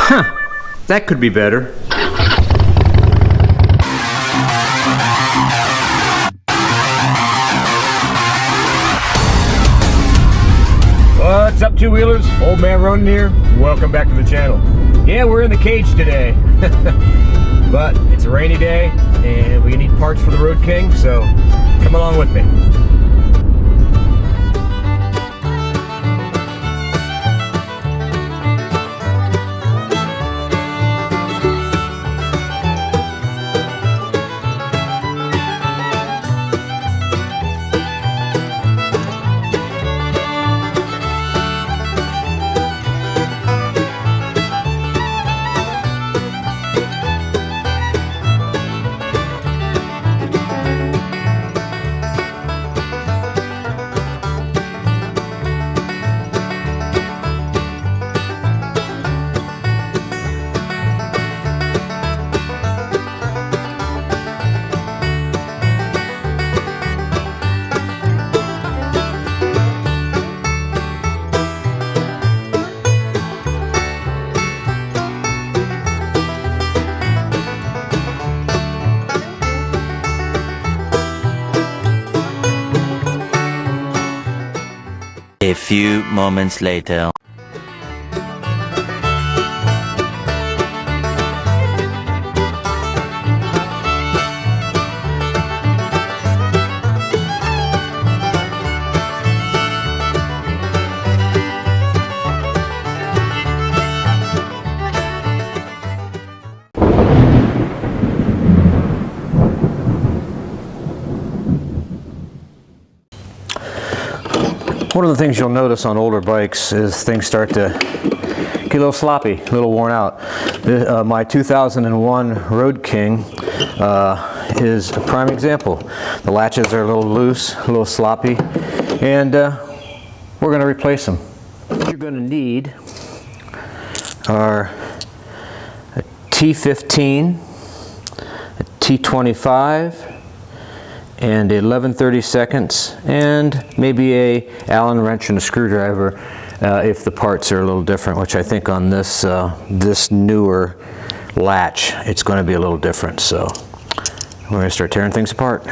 That could be better. What's up, two-wheelers? Old Man Ronin here. Welcome back to the channel. Yeah, we're in the cage today. But it's a rainy day and we need parts for the Road King, so come along with me. A few moments later. One of the things you'll notice on older bikes is things start to get a little sloppy, a little worn out. My 2001 Road King is a prime example. The latches are a little loose, a little sloppy, and we're going to replace them. What you're going to need are a T15, a T25, and 11/32, and maybe a Allen wrench and a screwdriver if the parts are a little different, which I think on this this newer latch it's going to be a little different. So we're going to start tearing things apart.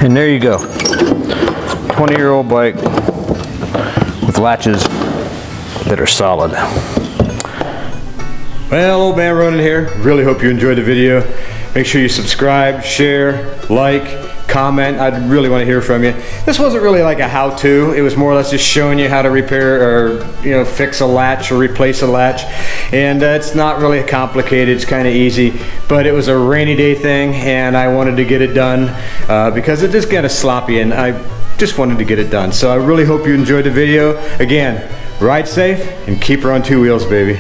And there you go. 20-year-old bike with latches that are solid. Well, Old Man Ronin here. Really hope you enjoyed the video. Make sure you subscribe, share, like, comment. I'd really want to hear from you. This wasn't really like a how-to. It was more or less just showing you how to repair or fix a latch or replace a latch. And it's not really complicated. It's kind of easy. But it was a rainy day thing, and I wanted to get it done because it just got sloppy, and I just wanted to get it done. So I really hope you enjoyed the video. Again, ride safe and keep her on two wheels, baby.